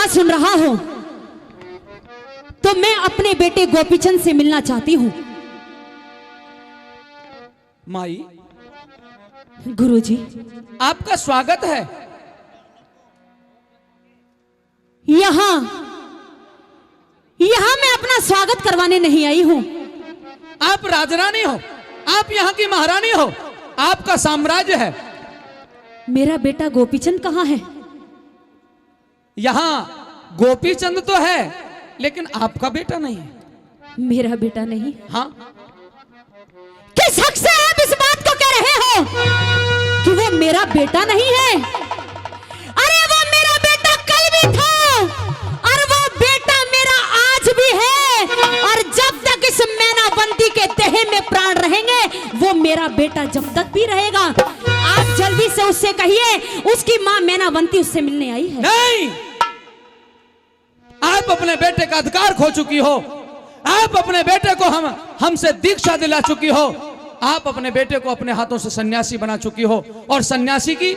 बात सुन रहा हो तो मैं अपने बेटे गोपीचंद से मिलना चाहती हूँ। माई, गुरुजी, आपका स्वागत है। यहाँ मैं अपना स्वागत करवाने नहीं आई हूँ। आप राजरानी हो, आप यहाँ की महारानी हो, आपका साम्राज्य है। मेरा बेटा गोपीचंद कहाँ है? यहाँ गोपीचंद तो है, लेकिन आपका बेटा नहीं है। मेरा बेटा नहीं? हाँ। किस हक से आप इस बात को कह रहे हो कि वो मेरा बेटा नहीं है? अरे वो मेरा बेटा कल भी था और वो बेटा मेरा आज भी है, और जब तक इस मैनावंती के देह में प्राण रहेंगे वो मेरा बेटा जब तक भी रहेगा। आप जल्दी से उससे कहिए, उसकी मां मैनावंती उससे मिलने आई है। नहीं, आप अपने बेटे का अधिकार खो चुकी हो। आप अपने बेटे को हमसे दीक्षा दिला चुकी हो। आप अपने बेटे को अपने हाथों से सन्यासी बना चुकी हो, और सन्यासी की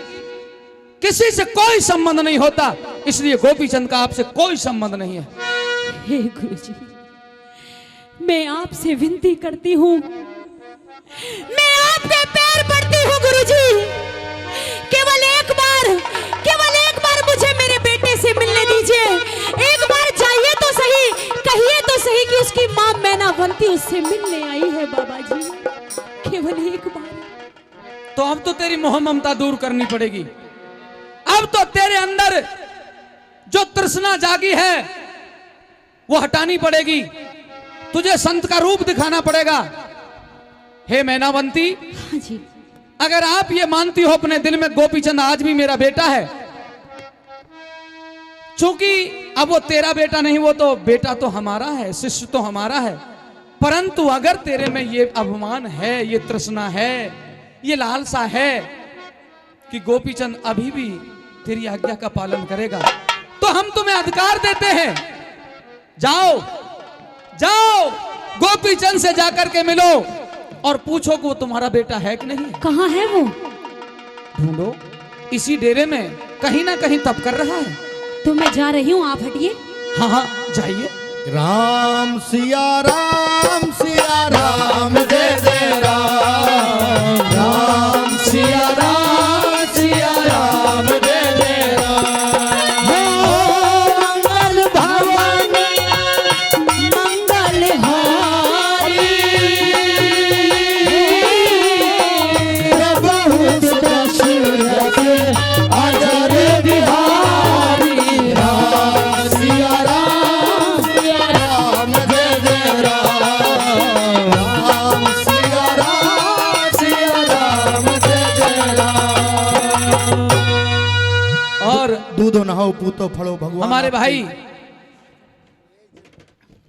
किसी से कोई संबंध नहीं होता, इसलिए गोपीचंद का आपसे कोई संबंध नहीं है। हे गुरुजी, मैं आपसे विनती करती हूँ, मैं आपके पैर पड़ती हूँ गुरुजी, केवल एक बार मुझे मेरे बेटे से मिलने दीजिए। एक बार जाइए तो सही, कहिए तो सही कि उसकी मां मैनावंती उससे मिलने आई है। बाबा जी, केवल एक बार। तो अब तो तेरी मोह ममता दूर करनी पड़ेगी। अब तो तेरे अंदर जो तृष्णा जागी है वो हटानी पड़ेगी। तुझे संत का रूप दिखाना पड़ेगा। हे मैनावंती, हाँ जी, अगर आप ये मानती हो अपने दिल में गोपीचंद आज भी मेरा बेटा है, चूंकि अब वो तेरा बेटा नहीं, वो तो बेटा तो हमारा है, शिष्य तो हमारा है, परंतु अगर तेरे में ये अभिमान है, ये तृष्णा है, ये लालसा है कि गोपीचंद अभी भी तेरी आज्ञा का पालन करेगा, तो हम तुम्हें अधिकार देते हैं। जाओ जाओ, गोपीचंद से जाकर के मिलो और पूछो कि वो तुम्हारा बेटा है कि नहीं। कहाँ है वो? ढूंढो, इसी डेरे में कहीं ना कहीं तप कर रहा है। तो मैं जा रही हूँ, आप हटिए। हाँ हाँ, जाइए। राम सिया राम जय जय राम, राम सिया राम जय जय राम। मंगल भवानी मंगल हारी, बहुत दशरथ अजर बिहारी। राम सिया राम जय जय राम, राम सिया राम जय जय राम। और दूधो नहाओ पूतो फड़ो भगवान। हमारे भाई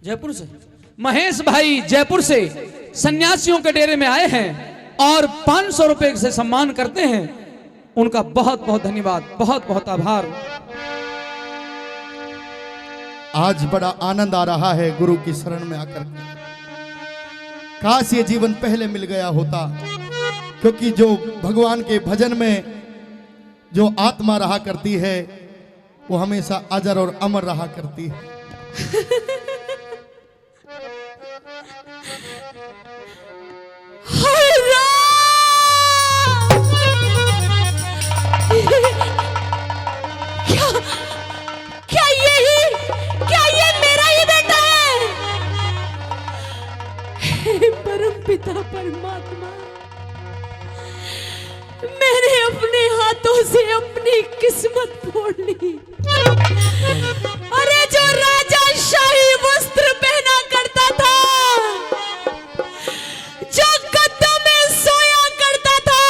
जयपुर से, महेश भाई जयपुर से सन्यासियों के डेरे में आए हैं और 500 रुपए से सम्मान करते हैं। उनका बहुत बहुत धन्यवाद, बहुत बहुत आभार। आज बड़ा आनंद आ रहा है गुरु की शरण में आकर के। काश ये जीवन पहले मिल गया होता, क्योंकि जो भगवान के भजन में जो आत्मा रहा करती है वो हमेशा अजर और अमर रहा करती है। क्या ये मेरा ही बेटा है? हे परम पिता परमात्मा, मैंने अपने हाथों से अपनी किस्मत फोड़ ली। अरे जो राजा शाही वस्त्र पहना करता था, जो गद्दों में सोया करता था,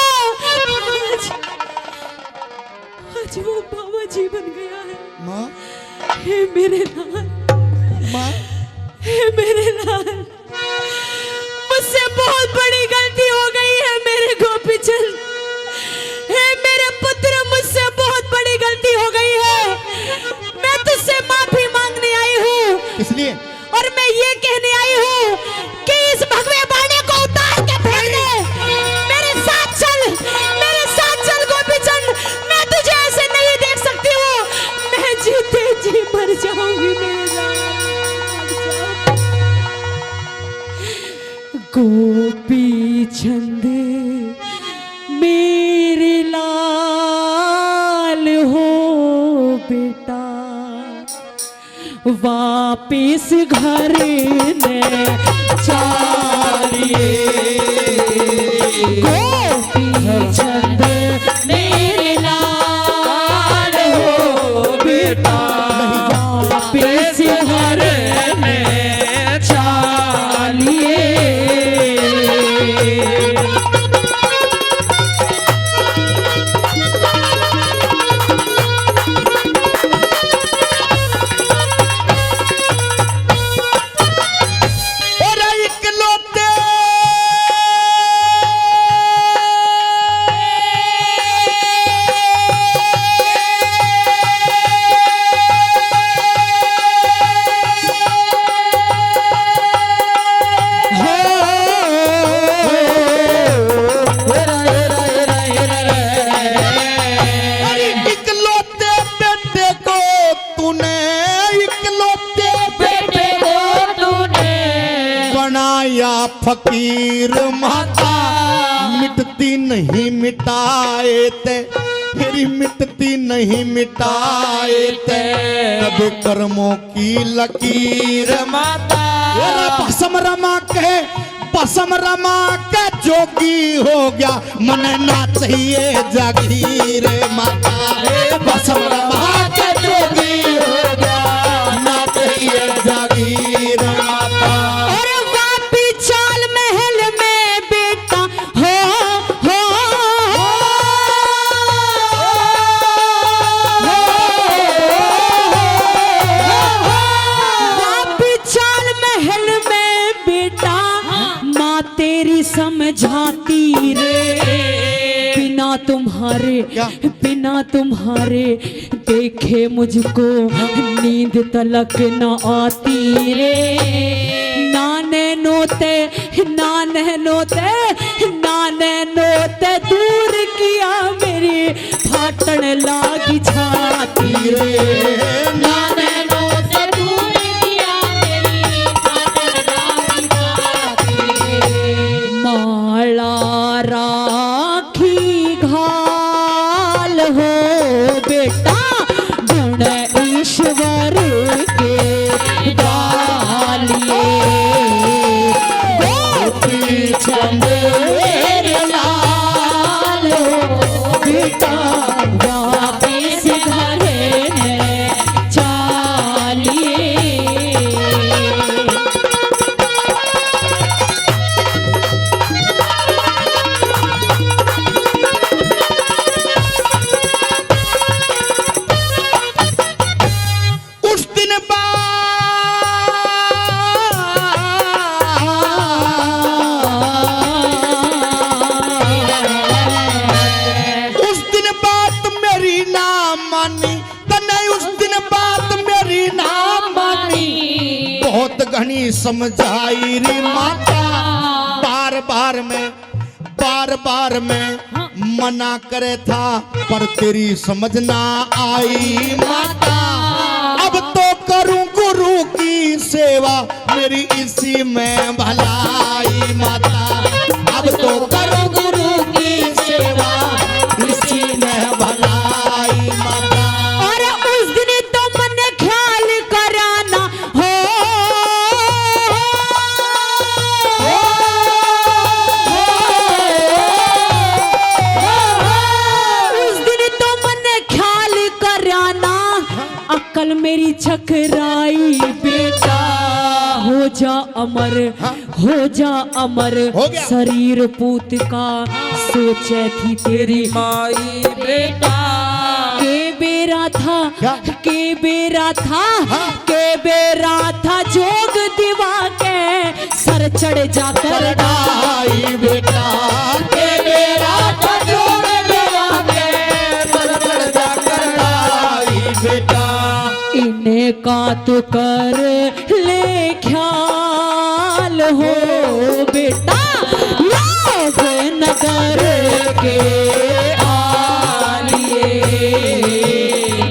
आज वो बाबा जी बन गया है। माँ, हे मेरे लाल, माँ, हे मेरे लाल, मुझसे बहुत बड़ी गलती हो गई है मेरे गोपीचंद। हे मेरे पुत्र, मुझसे बहुत बड़ी गलती हो गई है। मैं तुझसे माफी मांगने आई हूँ, इसलिए और मैं ये कहने आई हूँ कि इस भगवे बाणे को उतार के फेंक दे। मेरे साथ चल गोपीचंद, मैं तुझे ऐसे नहीं देख सकती हूँ। मैं जीते जी मर जाऊंगी मेरे लाल, मर जाऊंगी। गोपी चंद मेरे लाल हो बेटा, वापिस घर में चलिए। गोपी चंद मेरे लाल हो बेटा, वापिस घर में चलिए। फकीर माता मिटती नहीं मिटाए ते, फिर मिटती नहीं मिटाए ते, तब कर्मों की लकीर माता। भस्म रमा के जोगी हो गया, मन ना चाहिए जागीर माता। भस्म रमा के जोगी हो गया, ना चाहिए जागीर माता। समझाती रे, बिना तुम्हारे देखे मुझको नींद तलक न आती रे। नाने नोते दूर किया मेरी फाटन लागी छाती रे। नाने नोते दूर किया मेरी फाटन लागी छाती रे। माला राखी घाल हो बेटा, गुण ईश्वर के डालिए। गोपी चंद मेरे लाल हो बेटा, वापिस घर में चलिए। घनी समझाई रे माता, बार में मना करे था, पर तेरी समझ ना आई माता। अब तो करूं गुरु की सेवा, मेरी इसी में भलाई माता। अब तो करूं गुरु की सेवा, इसी में भलाई माता। और उस दिन तो मन ख्याल कराना हो, उस दिन तो मन ख्याल कराना, अक्ल मेरी चकराई बेटा। हो जा अमर शरीर पूत का, सोचे थी तेरी माई बेटा। के बेरा था जोग दीवा के, सर चढ़ जाकर डाई बेटा। के बेरा था जोग दीवा के, सर चढ़ जाकर डाई बेटा। इन्हें का तो कर ले ख्याल हो बेटा, लोग नगर के आलिए।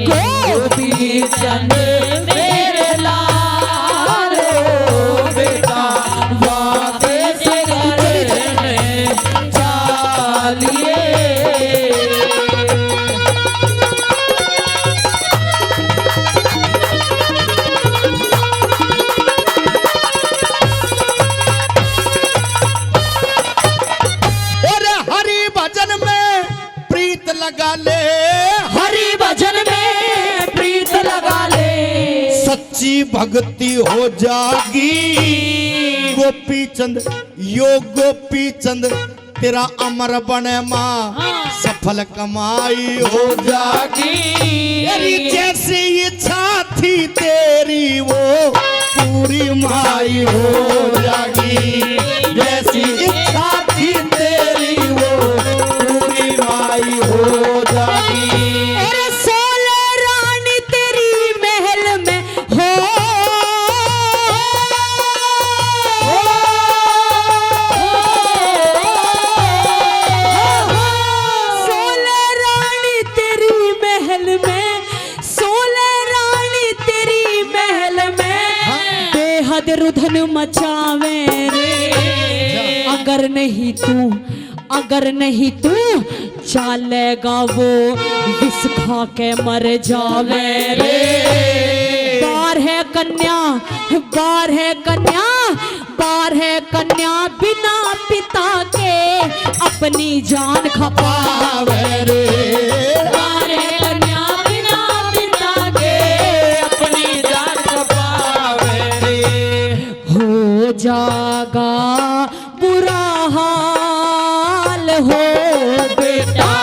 गोपी चंद मेरे लाल हो बेटा वापस करने चलिए। और हरि भजन में प्रीत लगा ले, हरि भजन में प्रीत लगा ले, सच्ची भक्ति हो जागी। गोपी चंद यो गोपी चंद तेरा अमर बने माँ, सफल कमाई हो जागी। तेरी जैसी इच्छा थी तेरी वो पूरी माई हो जागी। जैसी इच्छा थी तेरी वो पूरी माई हो जागी। अरे सोलह रानी तेरी महल में हो, सोलह रानी तेरी महल में, सोलह रानी तेरी महल में बेहद रुधन मचावे रे। अगर नहीं तू, अगर नहीं तू चालेगा वो विष खा के मर जावे रे। बार है कन्या, बार है कन्या, बार है कन्या बिना पिता के अपनी जान खपावे रे। बार है कन्या बिना पिता के अपनी जान खपावे रे। हो जागा बुरा हाल हो बेटा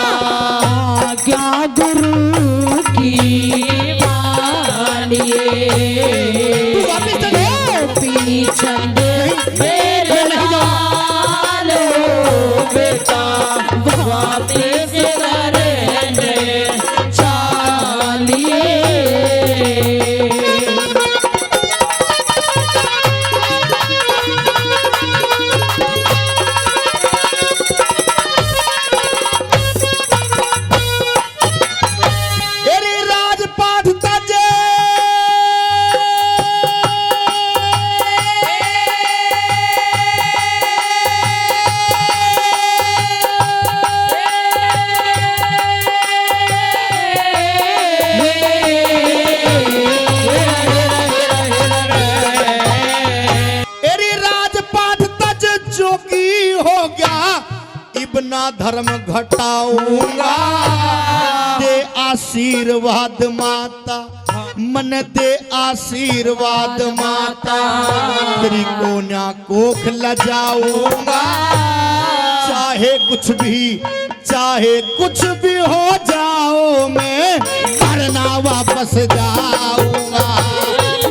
क्या गुरु की मानिए। गोपी चंद मेरे लाल हो बेटा वापस करने चलिए। तेरी राजपाट तजे तेरी राजपाट तज जोगी हो गया, इबना धर्म घटाऊंगा। दे आशीर्वाद माता, मन दे आशीर्वाद माता। तेरी कोन्या कोख लजाऊंगा। चाहे कुछ भी, चाहे कुछ भी हो जाओ, मैं करना वापस जाऊंगा।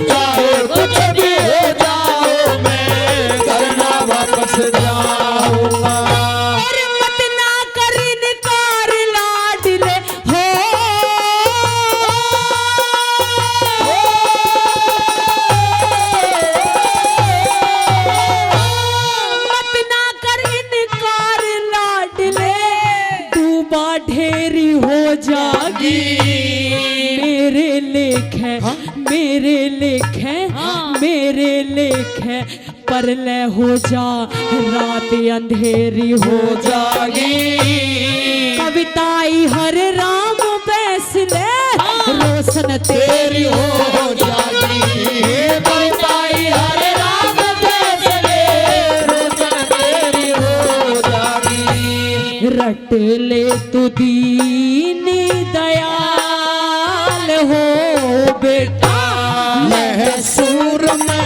चाहे कुछ भी हो जाओ, मैं करना वापस जाऊंगा। और मत ना कर इनकार लाडले हो, मत ना कर इनकार लाडले, डूबा ढेरी हो जागी। मेरे लेख है, मेरे लेख है, मेरे लेख है, परले हो जा रात अंधेरी हो जागी। कविताई हर राम फैसले रोशन तेरी हो जागी। कविताई हर राम फैसले रोशन तेरी हो जागी। रट ले तू दीन दयाल हो बेटा महसूर में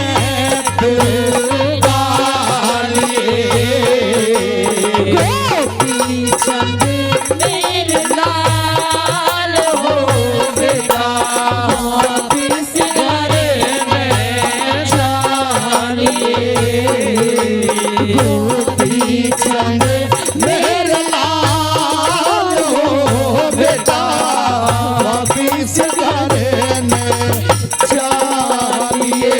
गोपी चंद मेरे लाल हो बेटा वापस करने चलिए। गोपी चंद मेरे लाल हो बेटा वापिस करने चाहिए।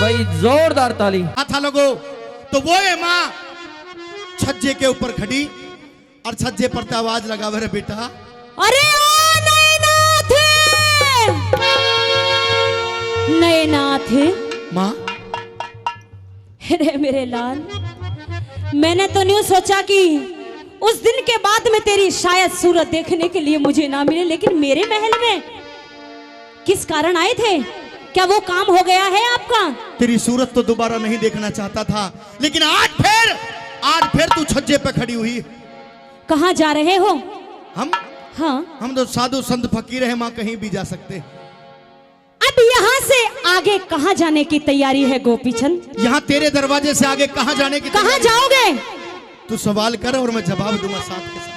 भाई जोरदार ताली। था लोगो तो वो है माँ छज्जे के ऊपर खड़ी और छज्जे पर ते आवाज लगावे रे बेटा। अरे ओ नयनाथ, नयनाथ। माँ अरे मेरे लाल, मैंने तो नहीं सोचा कि उस दिन के बाद में तेरी शायद सूरत देखने के लिए मुझे ना मिले, लेकिन मेरे महल में किस कारण आए थे? क्या वो काम हो गया है आपका? तेरी सूरत तो दोबारा नहीं देखना चाहता था, लेकिन आज फिर तू छज्जे पे खड़ी हुई। कहाँ जा रहे हो? हम हाँ, तो साधु संत फकीर है माँ, कहीं भी जा सकते। अब यहाँ से आगे कहाँ जाने की तैयारी है गोपीचंद? यहाँ तेरे दरवाजे से आगे कहाँ जाने की? कहाँ जाओगे? तू सवाल कर और मैं जवाब दूंगा साथ के साथ।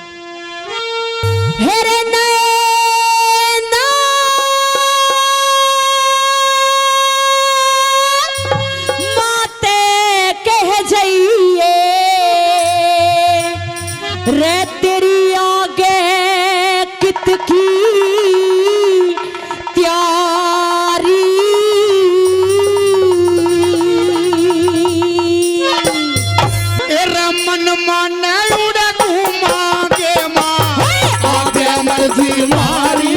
हेरे नैना माते कह जाइए रे तेरी आगे कित की त्यारी। मन माने उड़े घूमागे माँ, आगे मर्जी मारी,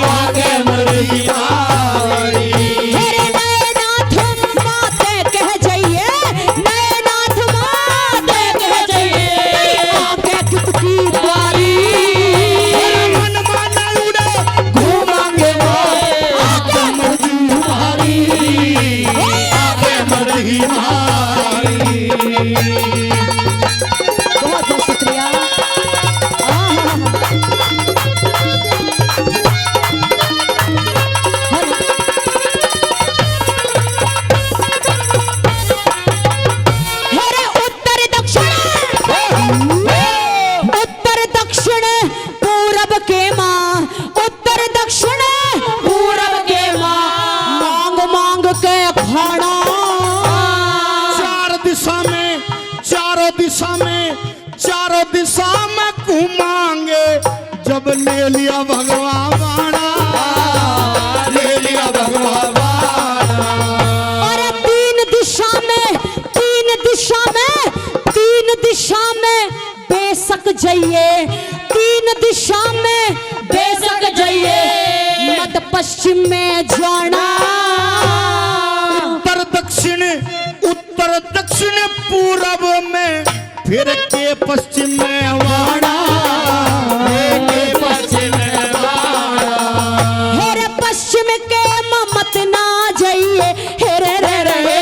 आगे मर्जी मारी। हेरे नयनाथ माते कह जाइए, नयनाथ माते कह जाइए आगे किसकी द्वारी। मन माने उड़े घूमागे माँ, आगे मर्जी मारी, आगे मर्जी मारी। बहुत बहुत शुक्रिया। हेरे उत्तर दक्षिण, उत्तर दक्षिण पूरब के माँ, उत्तर दक्षिण पूरब के माँ मांग मांग के खाना। चारों दिशा में घुमाएंगे, जब ले लिया भगवान बाणा, ले लिया भगवान बाणा। और तीन दिशा में बेशक जाइए, तीन दिशा में बेशक जाइए, मत पश्चिम में जाना। उत्तर दक्षिण पूरब में, फिर के पश्चिम में वाड़ा, के पश्चिम में वाड़ा। हेरे पश्चिम के मत ना जाइए, हेरे रे रे रे,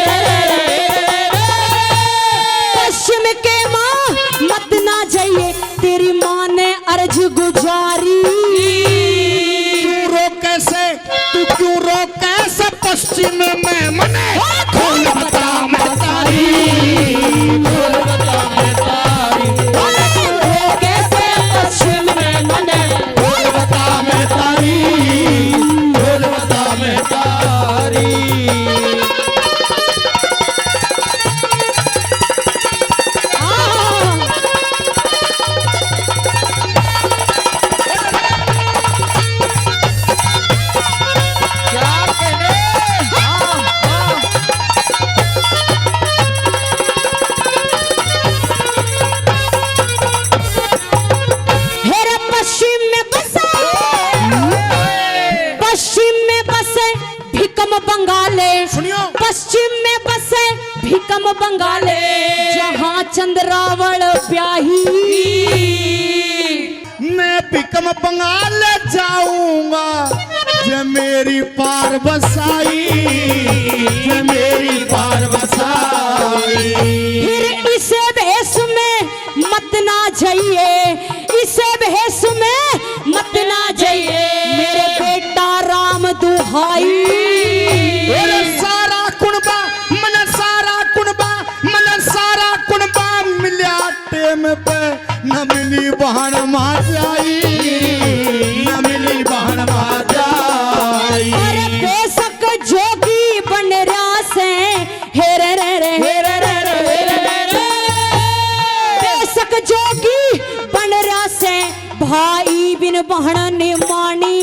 पश्चिम के मत ना जाइए, तेरी माँ ने अर्ज गुजारी। तू क्यों रो कैसे पश्चिम में मने, खोल बता मैं तारी, खोल बता मैं तारी। कैसे पश्चिम में मने, खोल बता मैं तारी, खोल बता मैं तारी। पश्चिम में बसे भीकम बंगाले, जहाँ चंद्रावल ब्याही। मैं भीकम बंगाल जाऊंगा, जे मेरी पार बसाई, जे मेरी पार बसाई। फिर इसे भेष में मत ना जाइए, इसे भेष में मत ना जाइए, मेरे बेटा राम दुहाई। न मिली बहन माँ जाई, न मिली बहन माँ जाई। अरे बेशक जोगी बन रहा से, हेरे रे रे हेरे रे रे, बेशक जोगी बन रहा से, भाई बिन बहन ने मानी।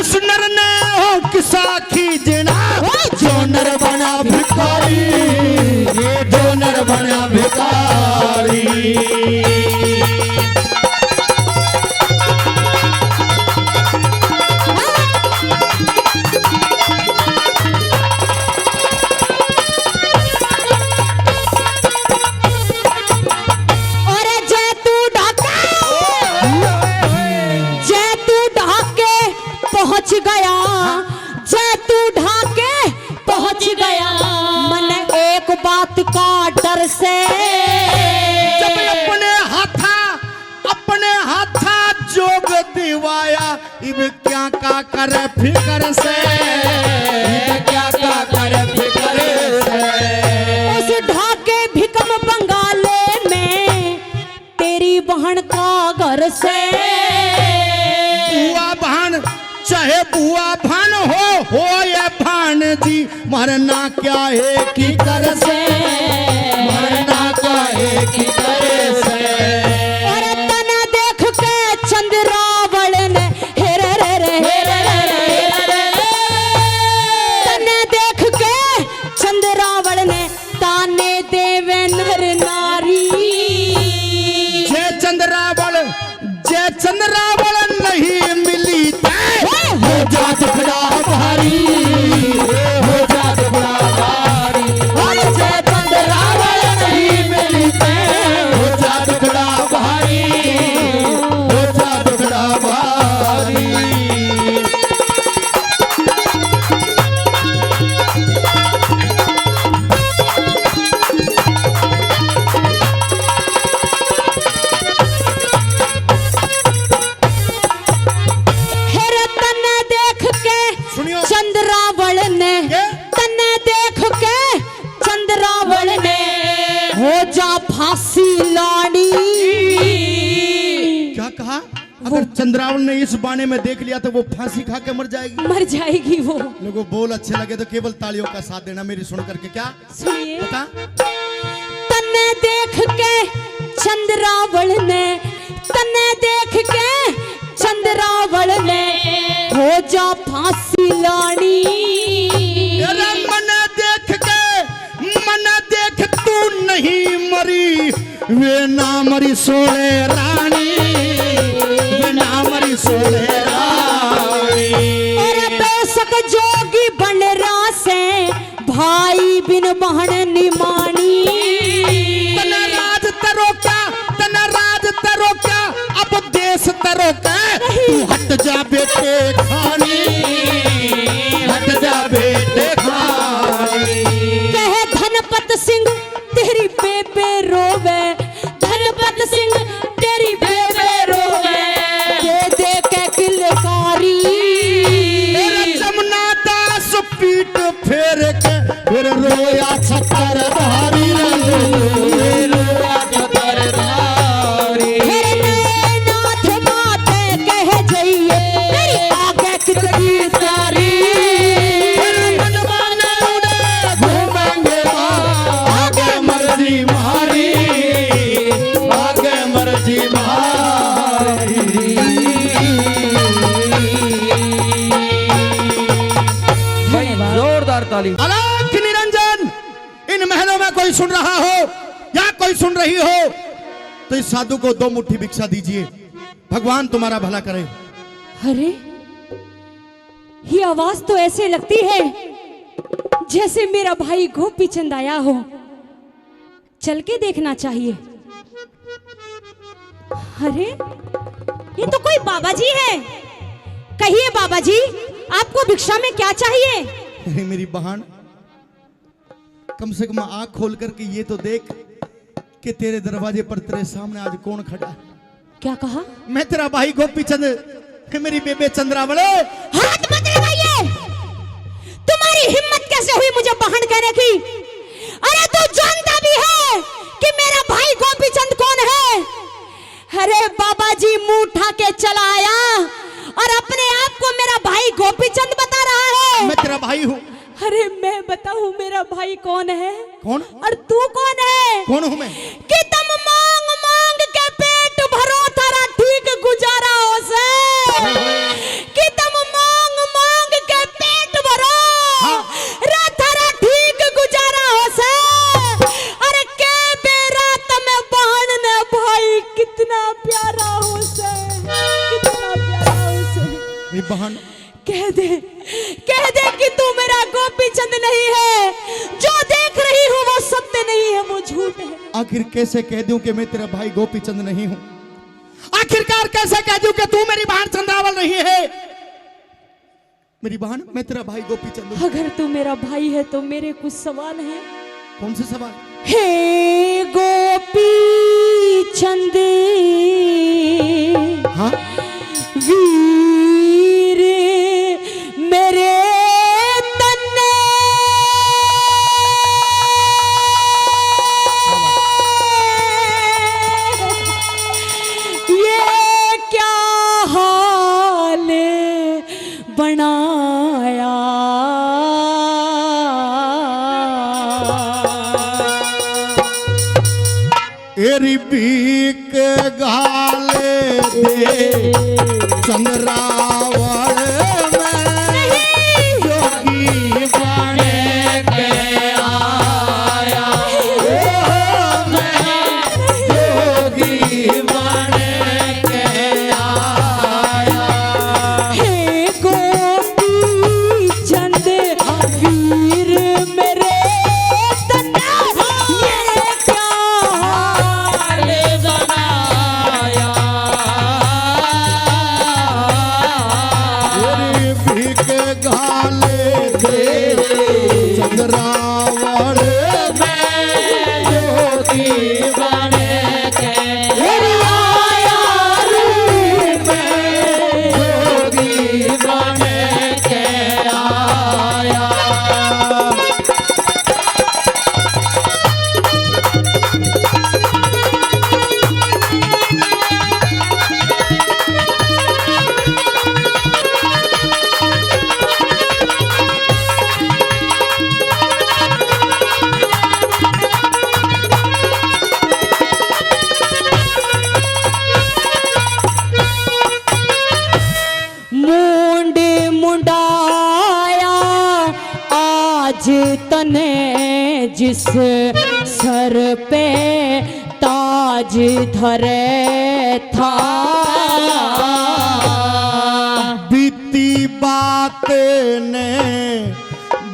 उस नर ने हो किसा खींचना, जो नर बना भिखारी, जो नर बना भिखारी। जय तू ढाके पहुंच गया मन एक बात का डर से। जब अपने हाथा जोग दिवाया इब क्या का करे फिकर से, इब क्या का करे फिकर से। उस ढाके भिकम बंगाले में तेरी बहन का घर से। बुआ बहन चाहे बुआ बहन हो या भान जी, मरना क्या है की कर से, मरना क्या है की कर से। और तना देख के चंद्रावल ने हेरे रे रे हेरे रे रे, तना देख के चंद्रावल ने ताने देवे नर नारी। जय चंद्रावल नहीं मिली हो जात खड़ा भारी, हो जात खड़ा भारी। जय चंद्रावल नहीं मिली हो जात खड़ा भारी, हो जात खड़ा भारी। चंद्रावल ने तन्ने देख के चंद्रावल ने हो जा फांसी लाड़ी। क्या कहा? अगर चंद्रावल ने इस बाने में देख लिया तो वो फांसी खा के मर जाएगी। मर जाएगी वो। लोगों बोल अच्छे लगे तो केवल तालियों का साथ देना मेरी सुन करके। क्या सुनिए बता। तन्ने देख के चंद्रावल ने, तन्ने देख के चंद्रावल ने हो जा फांसी लाड़ी। मन देख तू नहीं मरी वे ना मरी सोले रानी, वे ना मरी सोले रानी। अरे बेशक जोगी बन रहा से भाई बिन बहन निमानी। तना राज तरो क्या अब देश तरो क्या, तू हट जा बेटे खानी, हट जा बेटे खानी। कहे धनपत सिंह तेरी बेबे रोवे, धनपत सिंह तेरी बेबे रोवे, दे दे के किलकारी। जमुना दास पीठ फेर के फिर रोया छतर धारी, रोया छतर धारी। नाथ माते कहे जाइए तेरी आगे कितनी सारी। घूमेंगे आगे मर्जी मारी, आगे मर्जी मारी। जोरदार ताली। अलख निरंजन, इन महलों में कोई सुन रहा हो या कोई सुन रही हो तो इस साधु को 2 मुट्ठी भिक्षा दीजिए, भगवान तुम्हारा भला करे। अरे ये आवाज तो ऐसे लगती है जैसे मेरा भाई गोपी चंद आया हो। चल के देखना चाहिए। अरे ये तो कोई बाबा जी है। कहिए बाबा जी आपको भिक्षा में क्या चाहिए? मेरी बहन कम से कम आंख खोल करके ये तो देख कि तेरे दरवाजे पर तेरे सामने आज कौन खड़ा है। क्या कहा? मैं तेरा भाई गोपी चंद, मेरी बेबे चंद्रावल। हाथ मत लगाइए। तुम्हारी हिम्मत कैसे हुई मुझे बहन कहने की? अरे तू जानता भी है कि मेरा भाई गोपी चंद कौन है? अरे बाबा जी मुंह उठा के चला आया और अपने आप को मेरा भाई गोपी चंद बता रहा है। मैं तेरा भाई हूँ। अरे मैं बताऊं मेरा भाई कौन है? कौन? और तू कौन है? कौन हूँ मैं? कि तुम मांग मांग के पेट भरो तारा ठीक गुजारा हो से। कि तुम मांग मांग के पेट भरो रा तारा ठीक गुजारा हो से। अरे के बेरा तमे बहन ने भाई कितना प्यारा हो से, कितना प्यारा हो से। मेरी बहन कह दे कि तू मेरा गोपी चंद नहीं है। जो देख रही हूँ वो सत्य नहीं है, वो झूठ है। आखिर कैसे कह दूं कि मैं तेरा भाई गोपी चंद नहीं हूं? आखिरकार कैसे कह दूं कि तू मेरी बहन चंद्रावल नहीं है? मेरी बहन, मैं तेरा भाई गोपी चंद हूँ। अगर तू मेरा भाई है तो मेरे कुछ सवाल हैं। कौन से सवाल? हे गोपी चंद, हाँ, वीर मेरे तन्ने, ये क्या हाल बनाया। एरी बीक गाले दे चंद्रावल में जोगी बने के आया। ओ मैं जोगी बने के आया। हे गोपी चंद वीर मेरे तन्ने, ये क्या हाल बनाया। एरी बीक गाले दे चंद्रावल में जोगी बने के आया। जोगी बने के आया। मुंड मुंडाया आज तने जिस सर पे ताज धरे था। बीती बात ने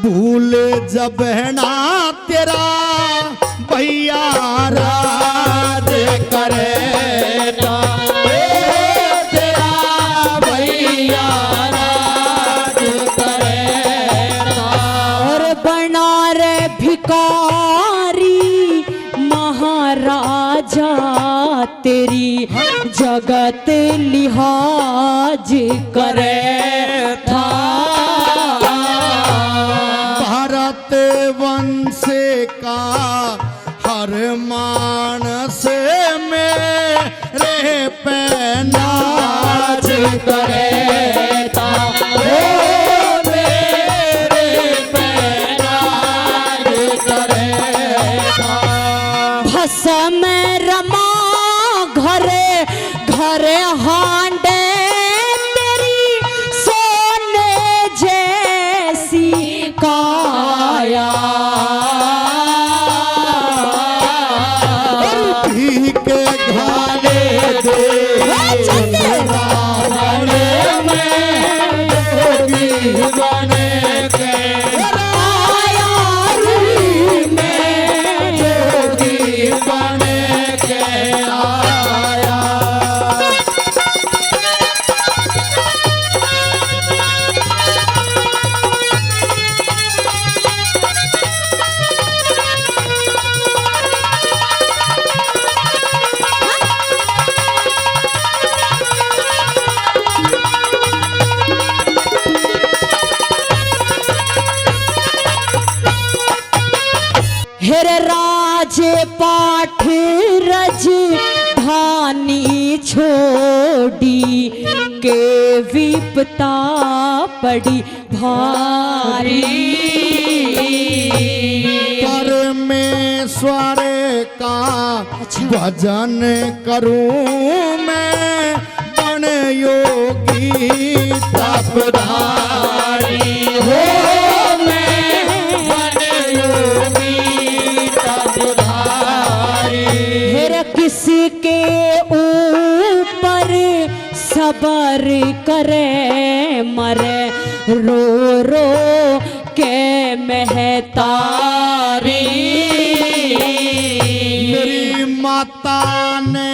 भूल जब है ना तेरा भैया राज करेगा। तेरा भैया राज करेगा। और बना रे भिकारी महाराजा तेरी जगत लिहाज करे था। भारत वंश का हर मानस मेरे पे नाच करेगा। ओ मेरे पे नाच करेगा। भसम रमा घरे घरे हांडे तेरी सोने जैसी काया। ठीक घाले दे चंद्रावल में जोगी बने के आया। में जोगी बने के आया। हेर राज पाठ रज धानी छोड़ी के विपता पड़ी भारी। परमेश्वर का भजन करूं मैं बन योगी तपधारी। हो मैं बन योगी तपधारी। हेर किसके ऊपर सबर करे मरे रो रो के महतारी। मेरी माता ने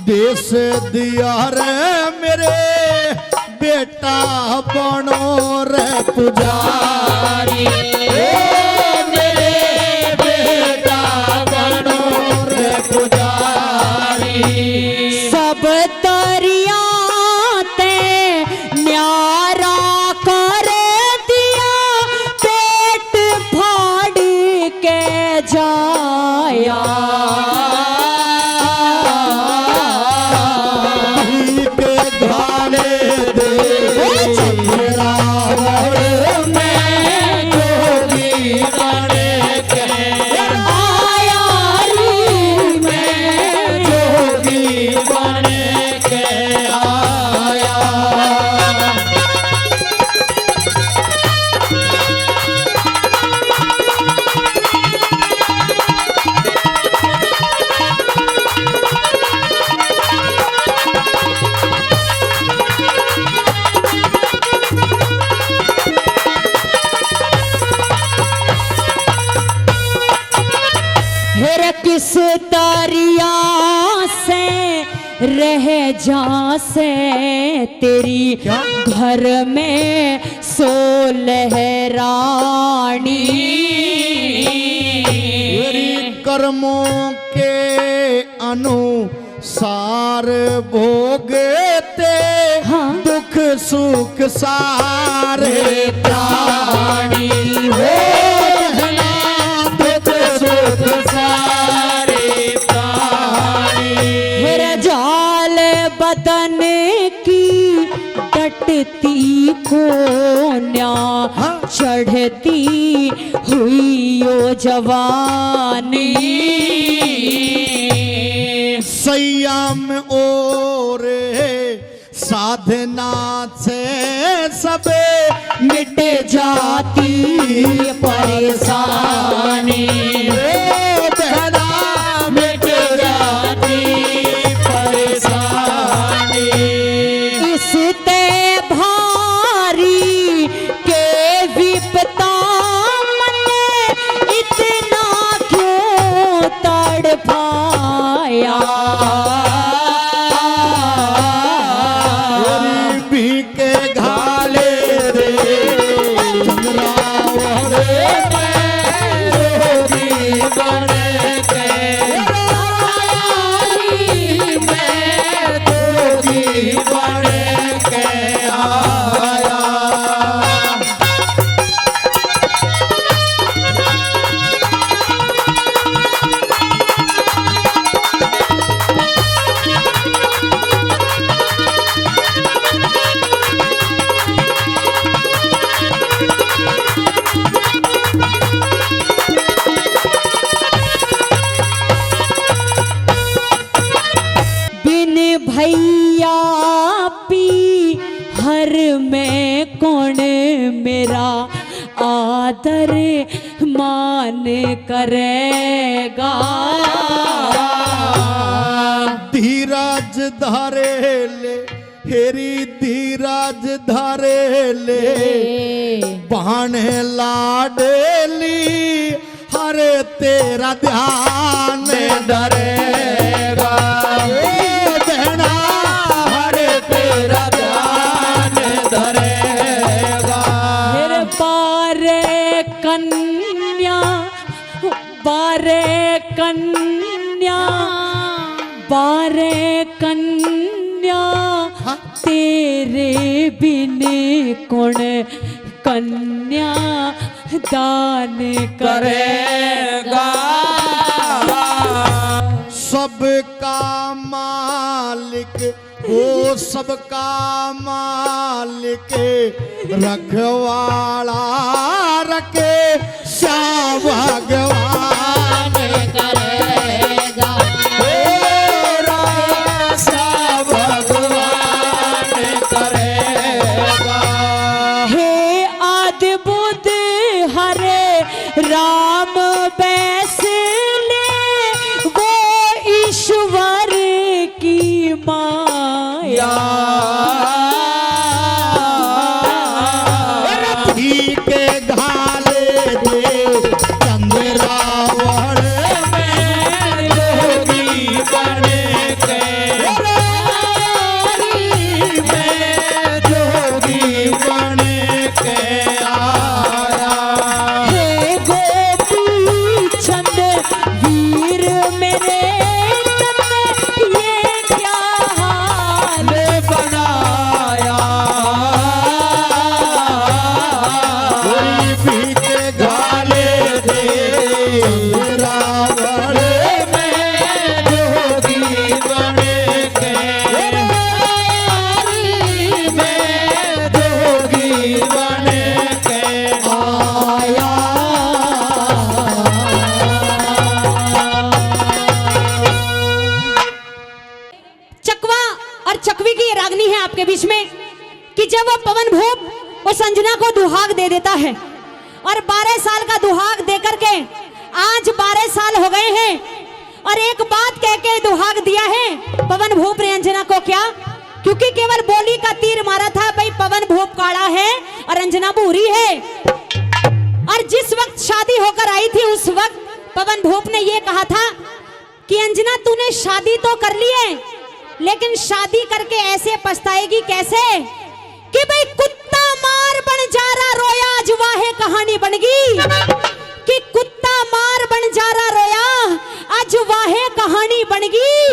देश दिया रे मेरे बेटा बनो रे पुजारी, मेरे बेटा बनो रे पुजारी। सब तरिया ते न्यारा कर दिया, पेट फाड़ के जाया। के घाले दे चंद्रावण में जोगी बने के आया री में जोगी बने के आया। फिर किस तरिया से रह जा से तेरी घर में सो लहरानी। तेरी कर्मों के अनुसार भोगते दुख सुख सारे प्राणी हो, दुख सुख सारे प्राणी। फिर जाल बदन की डटती कोन्या, चढ़ती हुई ओ जवानी। संयम और साधना से सब मिट जाती परेशानी। बहना मिट जाती परेशानी। इस ते भारी के विपता मन, इतना क्यों तड़पाया। गरीबी के घाले रे चंद्रावण में जोगी बने के में जोगी बने के आया। बिन भैया पी हर में कौन मेरा आदर मान करेगा। धीरज धारे ले हेरी धीरज धारे ले, बहाने लाडली हरे तेरा ध्यान धरेगा। बहना हरे तेरा ध्यान धरेगा। फिर बारे कन्या बारे कन्या बारे कन्या, तेरे बिन कौन कन्या दान करेगा। सबका मालिक वो सबका मालिक, रखवाला रखे श्याम भगवान करेगा। श्याम भगवान करेगा। हे आदि बुद्ध हरे राम बैसले, वो ईश्वर की माया। रथी के घाले दे चंद्रावण में जोगी बने के में जोगी चकवी की ये रागनी है आपके बीच में कि जब वो पवन भूप उस अंजना को दुहाग दे देता है और 12 साल का दुहाग देकर के आज 12 साल हो गए हैं और एक बात कह के दुहाग दिया है पवन भूप ने अंजना को। क्या? क्योंकि केवल बोली का तीर मारा था भाई पवन भूप काड़ा है और अंजना भूरी है। और जिस वक्त शादी होकर आई थी उस वक्त पवन भूप ने ये कहा था कि अंजना तूने शादी तो कर ली है लेकिन शादी करके ऐसे पछताएगी कैसे कि भाई कुत्ता मार बन जा रहा रोया आज वाहे कहानी बन गई कि कुत्ता मार बन जा रहा रोया आज वाहे कहानी बन गई।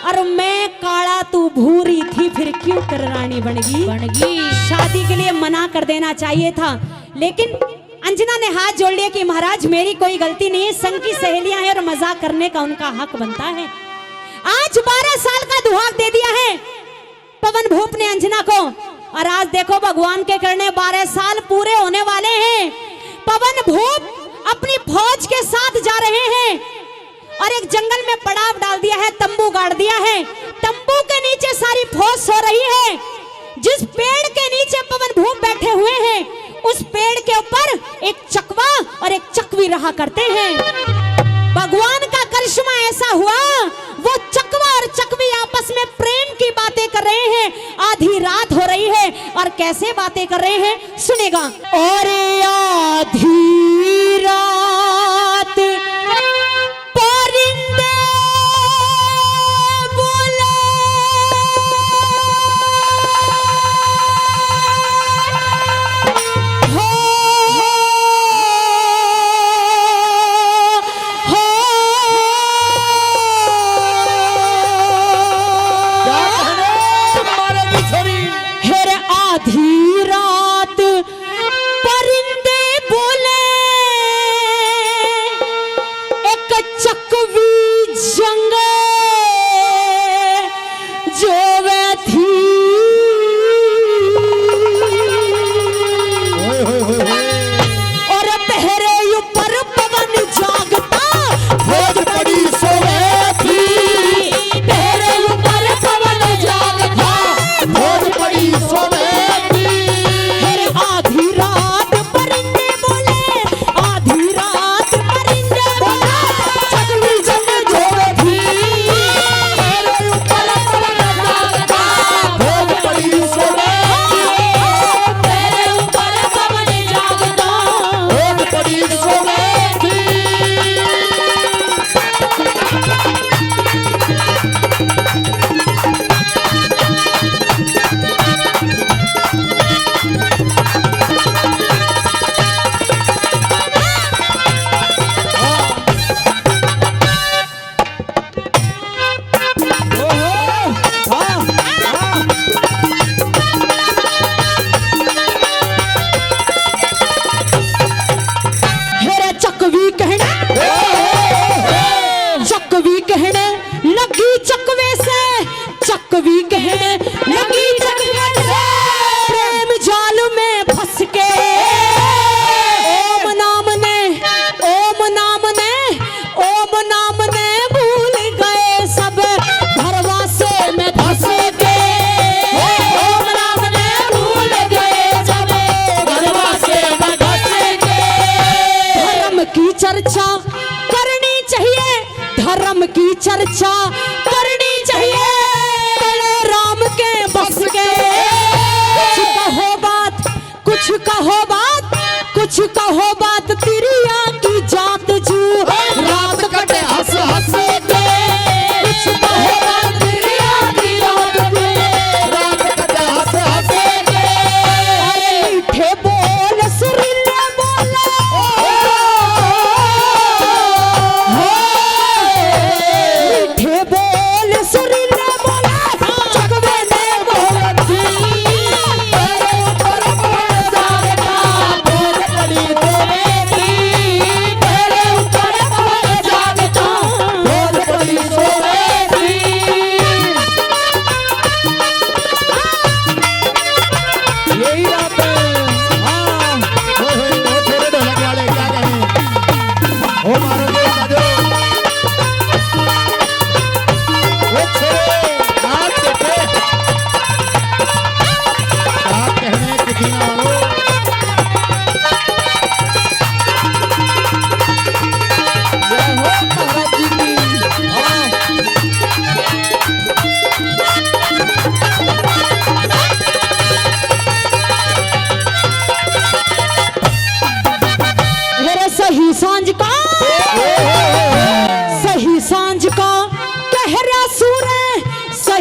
और मैं काला तू भूरी थी फिर क्यों कर रानी बन गई। शादी के लिए मना कर देना चाहिए था लेकिन अंजना ने हाथ जोड़ लिया कि महाराज मेरी कोई गलती नहीं है, संग की सहेलियां हैं और मजाक करने का उनका हक बनता है। आज 12 साल का दुहाग दे दिया है पवन भूप ने अंजना को और आज देखो भगवान के करने 12 साल पूरे होने वाले हैं। पवन भूप अपनी फौज के साथ जा रहे हैं और एक जंगल में पड़ाव डाल दिया है, तंबू गाड़ दिया है। तंबू के नीचे सारी फौज सो रही है। जिस पेड़ के नीचे पवन भूप बैठे हुए हैं उस पेड़ के ऊपर एक चकवा और एक चकवी रहा करते हैं। भगवान का करिश्मा ऐसा हुआ वो चकवा और चकवी आपस में प्रेम की बातें कर रहे हैं। आधी रात हो रही है और कैसे बातें कर रहे हैं सुनेगा। और आधी रात परिंदे बोले आधी रात परिंदे बोले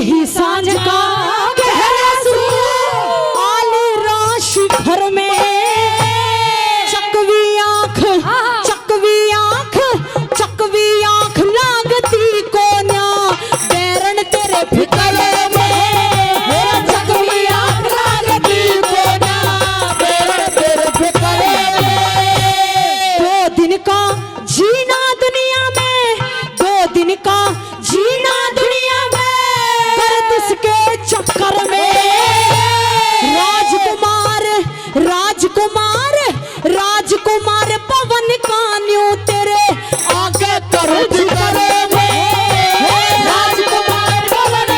यही सांझ का गहरा सूरज आली राशि घर में चकवी आंख लागती कोन्या बैरन तेरे फिकरे में मेरा चकवी आंख लागती कोन्या बैरन तेरे फिकरे में। 2 दिन का जीना दुनिया में 2 दिन का जीना दुनिया में गर्दिश के चक्कर में राजकुमार पवन कान्यू तेरे आगे कर्ज करे में राजकुमार पवन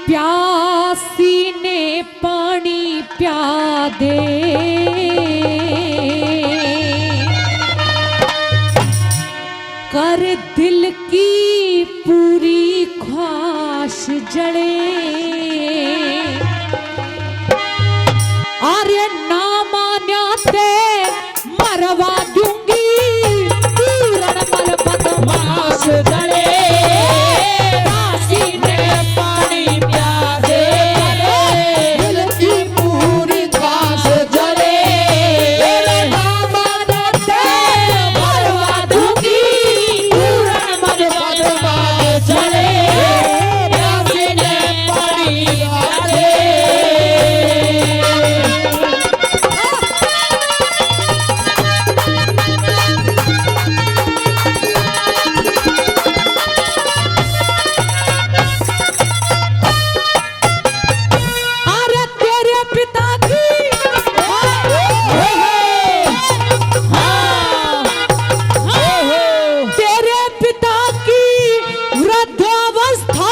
प्यासी ने पानी प्या दे, कर दिल की पूरी ख्वाहिश जले। अरे ना मान्या ते मरवा दूंगी, पूरण मल बदमाश जले। प्यासी ने पानी प्या दे, दिल की पूरी ख्वाहिश जले। ना मान्या ते मरवा दूंगी, पूरण मल बदमाश जले। प्यासी ने पानी प्या दे। अरे तेरे पिता की तेरे पिता की वृद्धावस्था,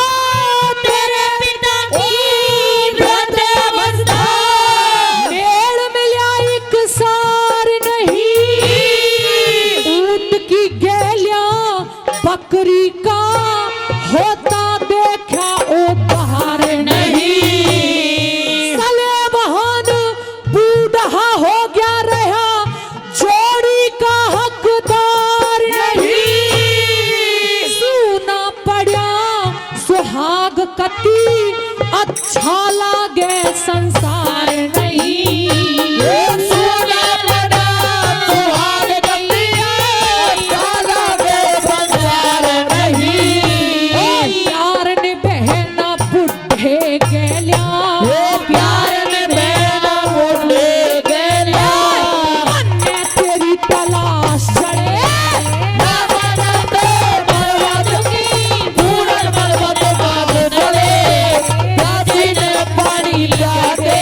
तेरे पिता की वृद्धावस्था, मेल मिला एक सार नहीं, ऊंट की गेलिया बकरी का होता देखा उपहार नहीं। सले बहान बूढ़ा हो गया रहा, जोड़ी का हकदार नहीं। सूना पड़ा सुहाग कती, अच्छा लागे संसार नहीं। सूना पड़ा सुहाग कती, अच्छा लागे संसार नहीं। प्यार ने बहना बुढ़े गेलिया, प्यार ने बहना बुढ़े गेलिया, अन्य तेरी तलाश चढ़े। ना माना तो मरवा दूंगी, पूरण मल बदमाश जले। प्यासी ने पानी प्या दे।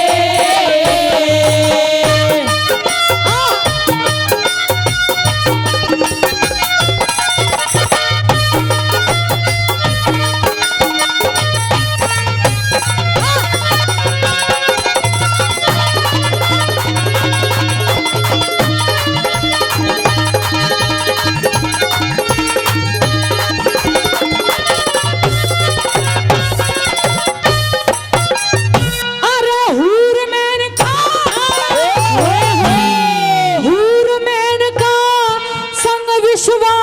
अरे हूरमैन का संग विश्वा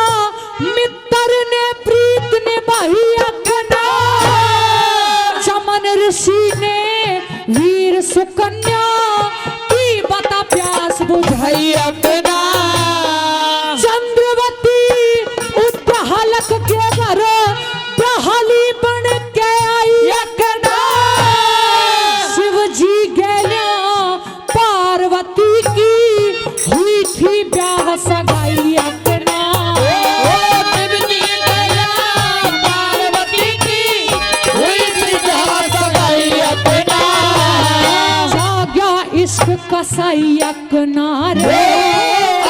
मित्र ने प्रीत निभाई अखना। चमन ऋषि ने वीर सुकन्या की बता प्यास बुझाई अखना। चंद्रवती उद्दहलक के घर प्रहली बन के आई अखना। शिव जी गेल्या पार्वती की हुई थी ब्याह सगाई अखना। शिव जी गेल्या पार्वती की हुई थी ब्याह सगाई अखना। जाग्या इश्क कसाई अखना रे,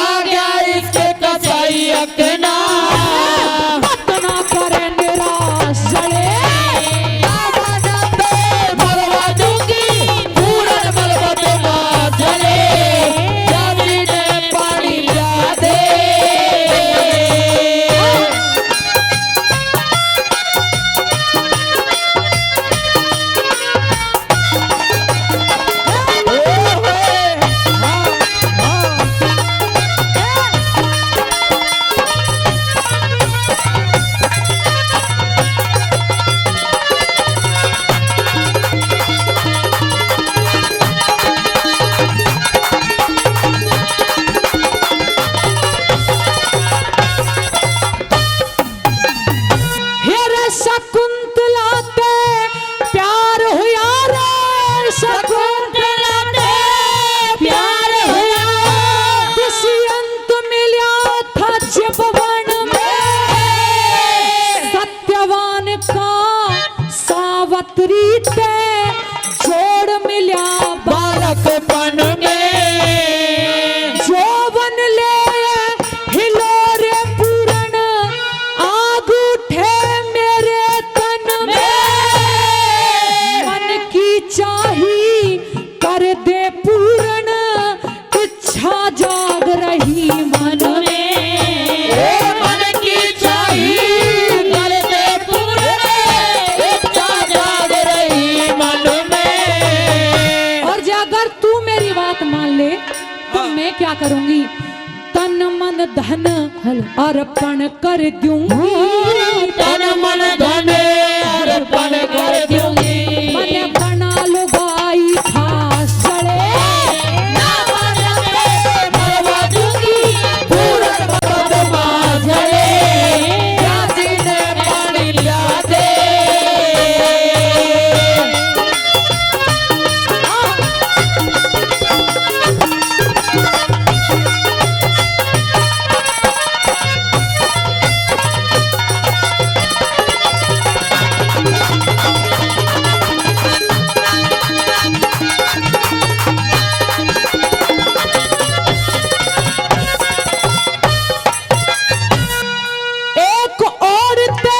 आ गया इश्क कसाई अखना। पतना करे निराश जले, मरवा दूंगी, पूरण मल बदमाश जले। प्यासी ने पानी प्या दे। क्या करूंगी, तन मन धन अर्पण कर दूंगी, तन मन धन अर्पण कर दूंगी, मन बना लुगाई खास चढ़े, मरवा दूंगी पूरन बदमा झड़े, प्यासी ने पानी पिला दे। एक औरते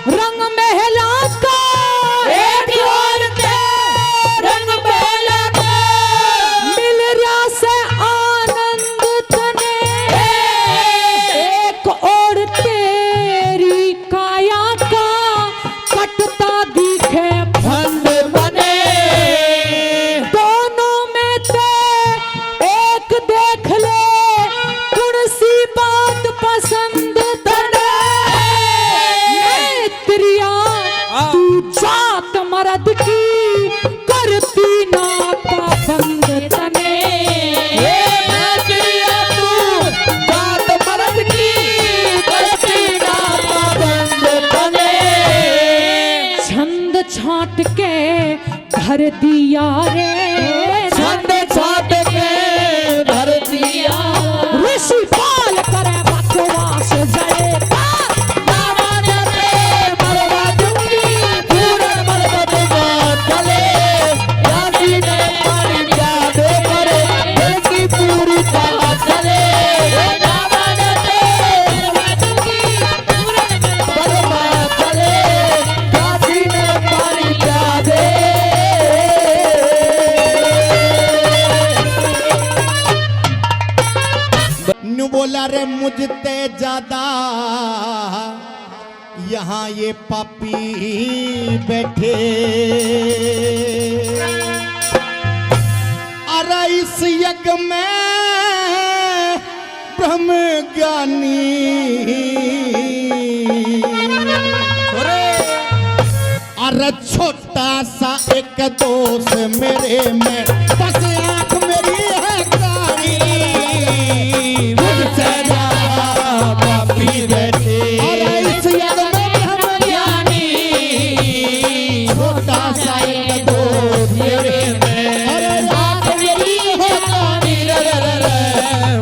रंग महला का, एक औरते रंग महला का, मिल रहा से आनंद तने, एक और तेरी काया का कटता दिखे फंद बने, दोनों में ते एक देख ले, कौन सी बात पसंद तने, मैत्रिया तू जात मर्द की करती ना पाबंद तने, ये मैत्रिया तू जात मर्द की करती ना पाबंद बने। छंद छाट के भर दिया रे, छंद छाट के भर दिया, ऋषि पाल करे बकवास जड़े, दामाद पे मरवा दूंगी पूरन बदमा चले, प्यासी ने पानी पिला दे करे दिल की पूरी चाह चले, दामाद पे मरवा दूंगी पूरन बदमा चले, प्यासी ने पानी पिला दे। न्यू बोला रे मुझते ज्यादा यहाँ ये पापी बैठे, अरे इस यज्ञ में ब्रह्म ज्ञानी, अरे छोटा सा एक दोष मेरे में, बस आंख मेरी है काली, मुझसे ज्यादा पापी बैठे, अरे इस यज्ञ में ब्रह्म ज्ञानी, छोटा सा एक दोष मेरे में, अरे आंख मेरी है काली,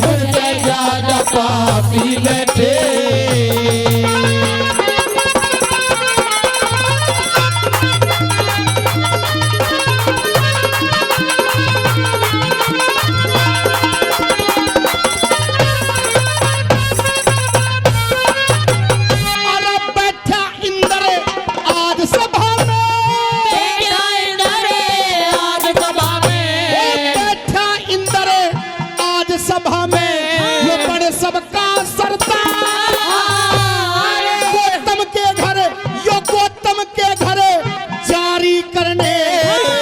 मुझसे ज्यादा पापी बैठे। अरे बैठा इंद्र आज सभा में, बैठा इंद्र आज सभा में, ये बड़े सबका सरदार, गौतम के घर, यो गौतम के घर जारी करने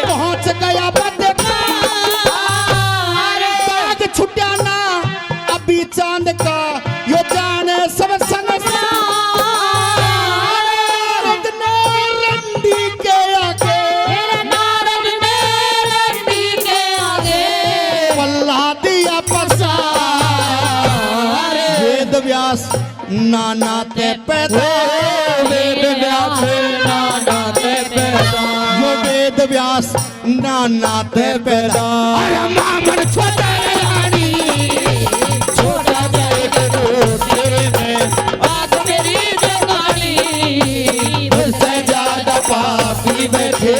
पहुंच गया बाग छुट्या ना अभी चांद का, यो जाने सब संग नारद ने रंडी के आगे, नारद ने रंडी के आगे, पल्ला दिया पसार, वेद व्यास नाना ते पैदा, वेद व्यास नाना ते पैदा, यो वेद व्यास नाना ते पैदा, अरे मामन छोटा रानी, छोटा जाए दोस्त तेरे में, आज मेरी जगानी, मुझसे ज्यादा पापी बैठे।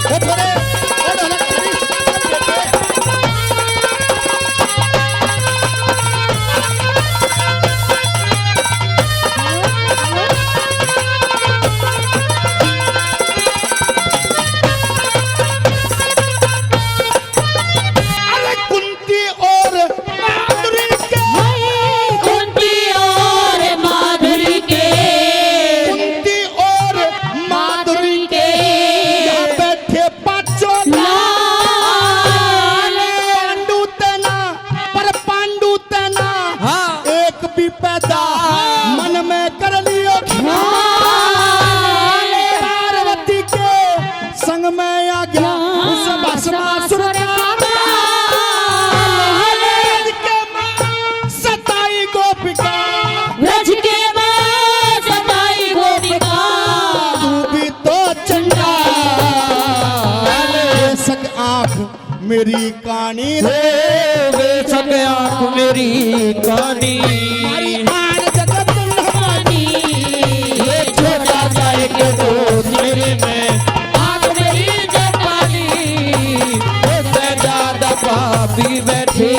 ओ थोड़े, ओ ढोलक हरीश, मेरी कहानी रे बेशक आँख मेरी कहानी आर जगत कहानी ये छोटा सा एक दोस्त मेरे में आँख मेरी जापानी उससे ज्यादा पापी बैठे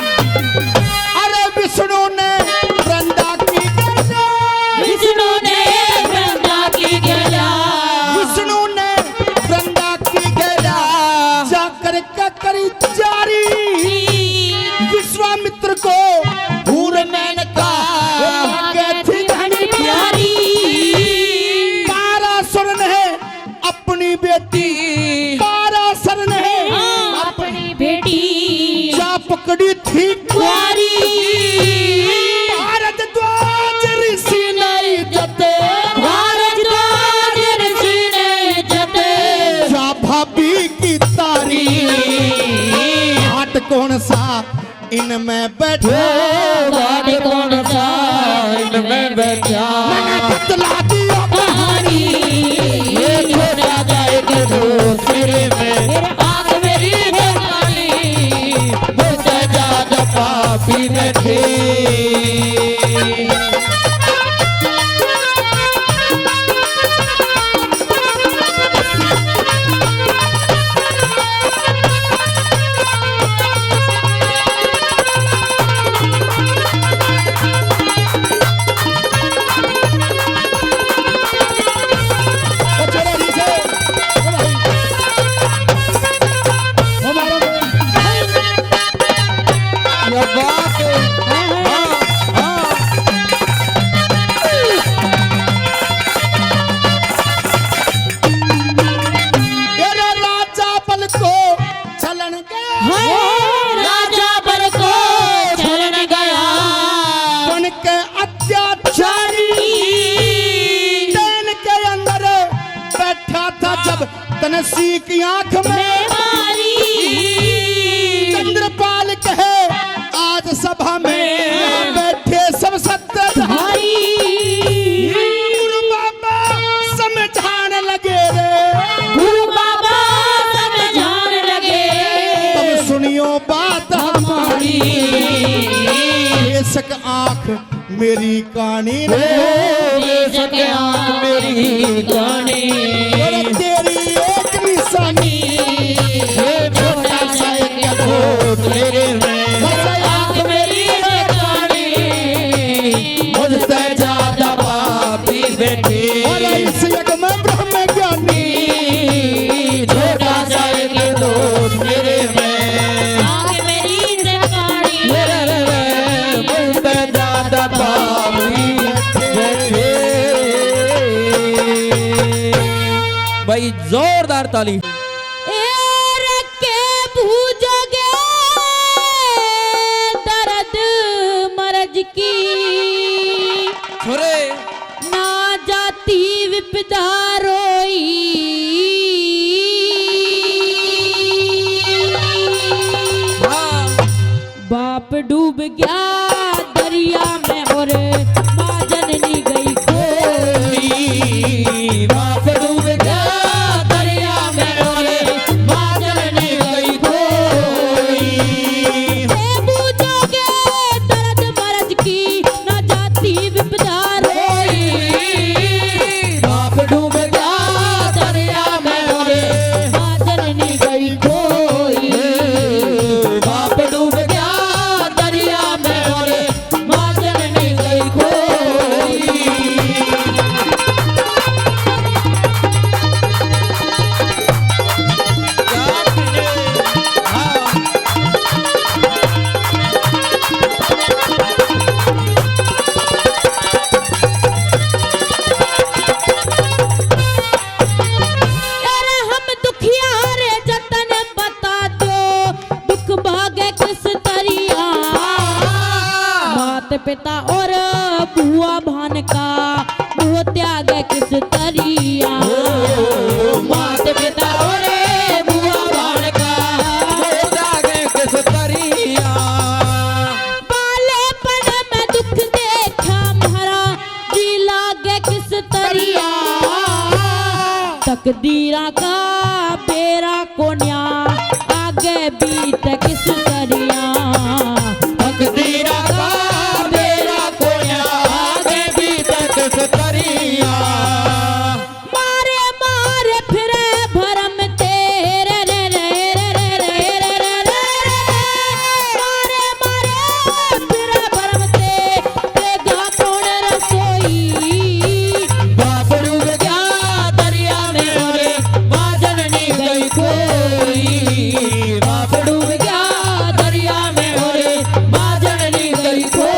अरे विष्णु ने वृंदा की गैया विष्णु ने ब्रह्मा की गया विष्णु ने वृंदा की गैया जाकर क्या करी जारी विश्वामित्र को भूर मेनका आगे थी घनी प्यारी तारासुर ने अपनी बेटी तारासुर ने अपनी बेटी जा पकड़ी थी कुंवारी भारद्वाज ऋषि नहीं जते भारद्वाज ऋषि ने जते जा भाभी की तारी हाट कौन सा इनमें बैठे घाट कौन सा इनमें बैठा मैंने बतला दिया कहानी ये छोटा सा एक दोस्त मेरे में आँख मेरी है कहानी उससे ज्यादा पापी बैठे तेरे राजा बल को चलन गया राजा बल को छलन गया बन के अत्याचारी तेल के अंदर बैठा था जब तनसी की आंख में मारी चंद्रपाल कहे आज सभा में बैठे सब सत्ताधारी गुरु बाबा समझाने लगे रे गुरु बाबा समझाने लगे तब सुनियो बात हमारी बेशक आंख मेरी कहानी रे बेशक आँख मेरी कहानी और तेरी एक निशानी ये छोटा सा एक दोस्त मेरे में आँख मेरी है कहानी मुझसे ज्यादा पापी बैठे और इस यज्ञ में ब्रह्म ज्ञानी छोटा सा एक दोस्त मेरे में आँख मेरी है कहानी मुझसे ज्यादा पापी बैठे भाई जोरदार ताली के भूजोगे दर्द मरज की छोरे ना जाती विपदा रोई हाँ बाप डूब गया दरिया में और माँ जननी गई खोई बाप डूब गया दरिया में और माँ जननी गई खोई के भूजोगे दर्द मरज की ना जाती विपदा रोई बाप डूब गया भगवान का वो त्याग किस तरिया। मात पिता रे बुआ बाण का वो त्याग किस तरिया। बालेपन में दुख देखा मारा जी लागे किस तरिया। तकदीरा का बेरा कोन्या आगे बीत किस तरिया। तकदीरा का बेरा कोन्या आगे बीत किस तरिया। मारे मारे फिरे भरम तेरे रे रे रे रे रे रे रे रे। मारे मारे फिरे भरम तेगा कौन रसोई। बाप डूब गया दरिया में और बाजन नहीं गई कोई। बाप डूब गया दरिया में और बाजन नहीं गई कोई।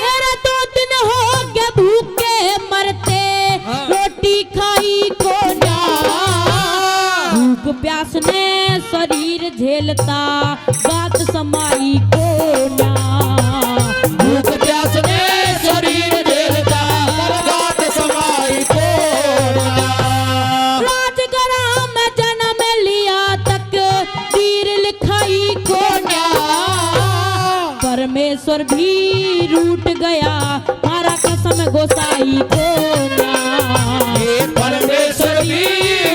मेरा 2 दिन हो गए भूखे मरते रोटी खाई को ना। भूख प्यास ने शरीर झेलता बात समाई को ना। भूख प्यास ने शरीर झेलता बात समाई कोना। राजग्राम में जन्म लिया तक तीर लिखाई को ना। परमेश्वर भी रूठ गया मारा कसम गोसाई को ना। परमेश्वर भी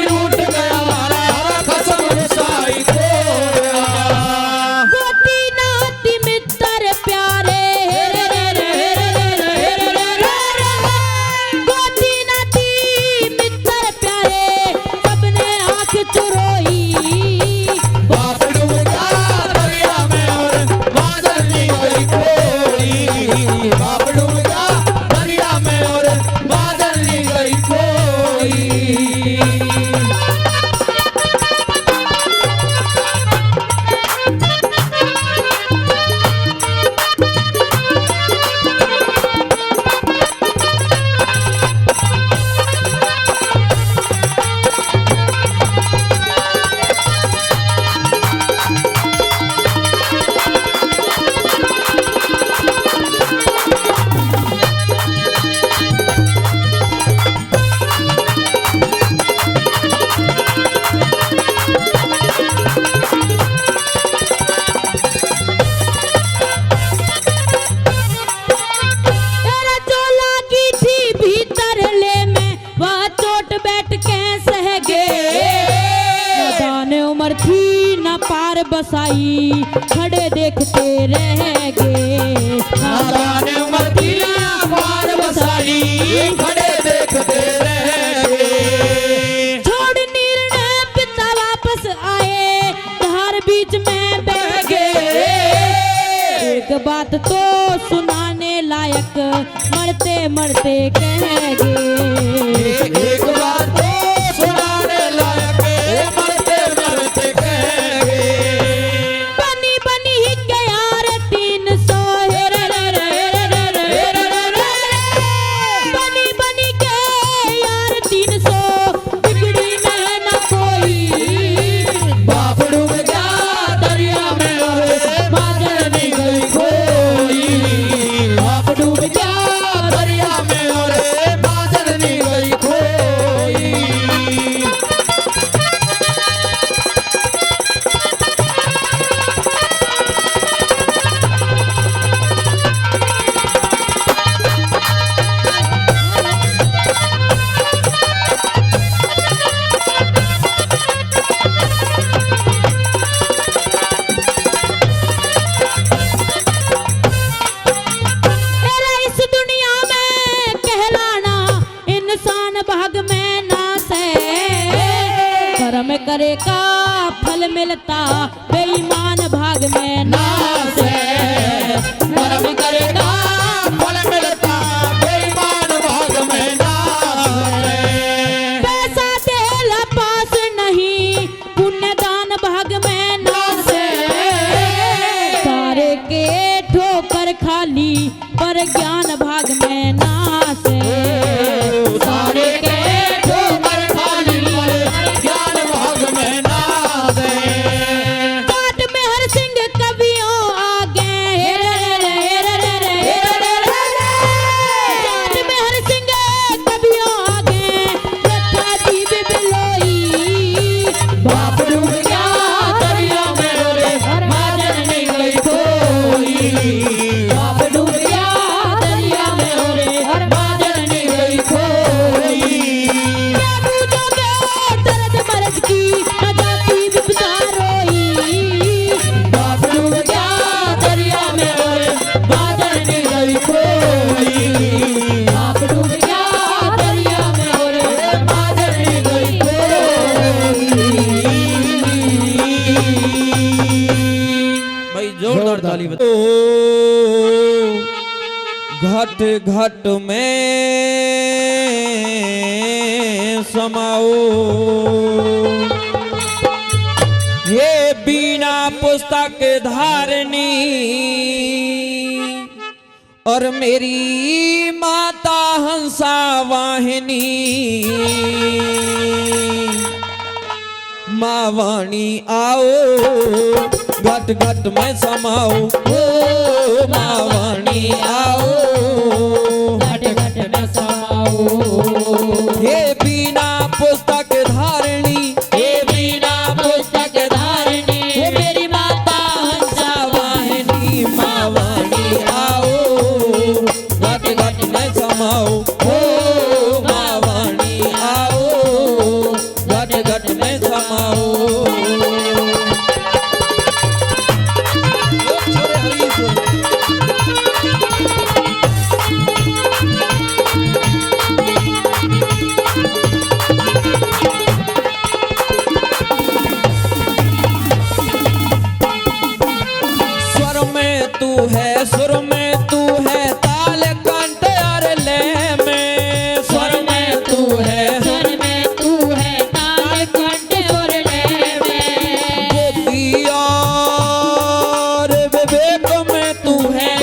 रूठ गया हमारा कसम साई कोना। गोटी नाती मित्र प्यारे रे रे रे रे रे रे रे रे। गोटी नाती मित्र प्यारे सबने आंख चुरोई। बाप डूब गया दरिया में और बादल नहीं गई कोई। बाप डूब गया दरिया में और बादल नहीं गई कोई। तेरा जो लागी थी भीतर ले में वह चोट बैठ के सह गए। मैदान उम्र थी न पार बसाई खड़े देखते रह गए। नादान उमर पार बसाई खड़े देखते रह गए। छोड़ निर्णय पिता वापस आए धार बीच में बह गए। एक बात तो सुनाने लायक मरते मरते कह गए। एक बार तो सुनाने लायक मरते मरते कह गए। बनी बनी ही गया रे 300 रे रे रे रे रे रे रे रे रे। बनी बनी के यार 300 बिगड़ी में न कोई। बाप डूब गया दरिया में और बादल नहीं गई कोई। बाप डूब गया दरिया में और बादल नहीं गई कोई। करे का फल मिलता बेईमान खाली पर ज्ञान भाग में नाश सारे के ठोकर खाली पर ज्ञान भाग में नाश काट में हर सिंह कवियों आगे काट में हर सिंह कवियों आगे रखा जी बिलोई बाप डूब गया दरिया में रे माजन नहीं गई कोई बाप डूब गया दरिया में रे माजन नहीं गई कोई क्या बूझोगे दर्द मर्ज की न जाती विपदा रोई बाप डूब गया दरिया में रे माजन नहीं गई कोई बाप डूब गया दरिया में रे माजन नहीं गई कोई भाई जोरदार ताली घट घट में समाओ ये बीना पुस्तक धारनी और मेरी माता हंसा वाहिनी माँ वाणी आओ घट घट में समाओ ओ माँ वाणी आओ घट घट में समाओ हे बीना पुस्तक धारणी हे बीना पुस्तक धारणी हे मेरी माता हंसा वाहिनी माँ वाणी आओ घट घट में समाओ ओ माँ वाणी आओ घट घट में समाओ छोरे हरी से स्वर में तू है सुर में तू है ताल कंठ और लय में स्वर में तू है स्वर में तू है ताल कंठ और लय में बुद्धि और विवेक में तू है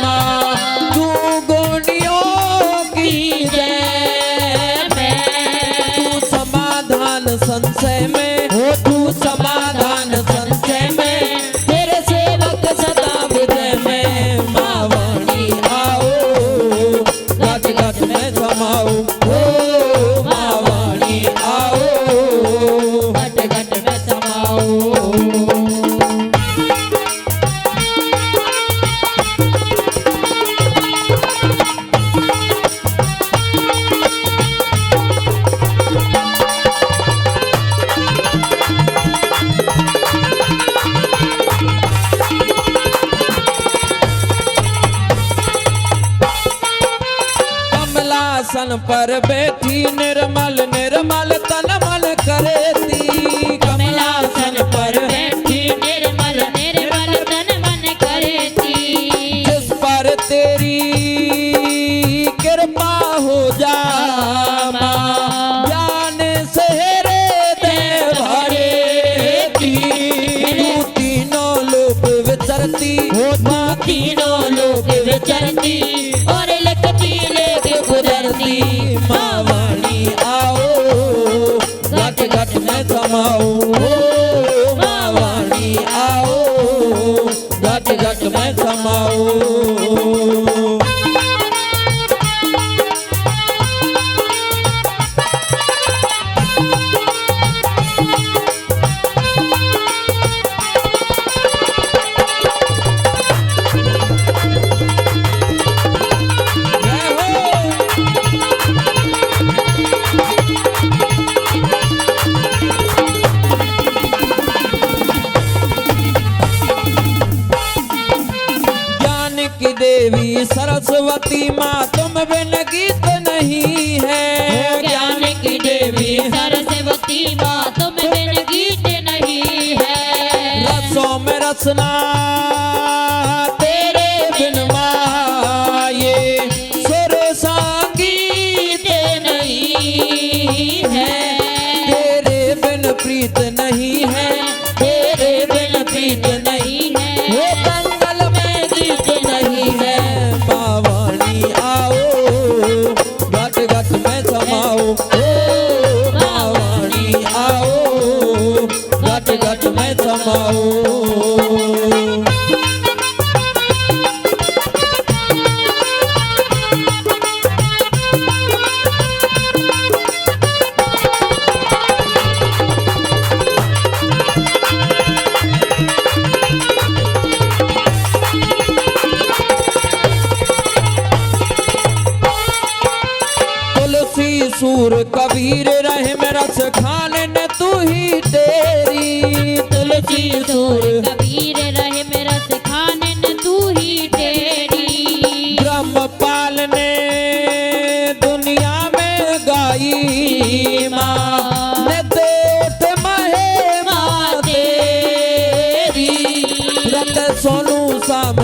माँ तू गुणियों की जय तू समाधान संशय में हो तू समाधान संशय में तेरे सेवक सदा हृदय में माँ वाणी आओ घट घट में समाओ ओ माँ वाणी आओ घट घट में समाओ कमलासन पर बैठी निर्मल निर्मल तन मन करेती कमलासन पर बैठी निर्मल निर्मल तन मन करती जिस पर तेरी कृपा हो जा माँ ज्ञान से हृदय भरे तू तीनों लोक विचरती माँ तीनों लोग विचरती और लिखती लेके गुजरती माँ वाणी आओ घट घट में समाओ ओ माँ वाणी आओ घट घट में समाओ जय हो ज्ञान की देवी सरस्वती माँ तुम बिन गीत नहीं है ज्ञान की देवी सरस्वती माँ तुम बिन गीत नहीं है रसों में रसना तेरे बिन माँ ये सुर संगीत नहीं है तेरे बिन प्रीत नहीं है तेरे बिन प्रीत नहीं है वो दंगल में गीत नहीं गीत सोनू शाम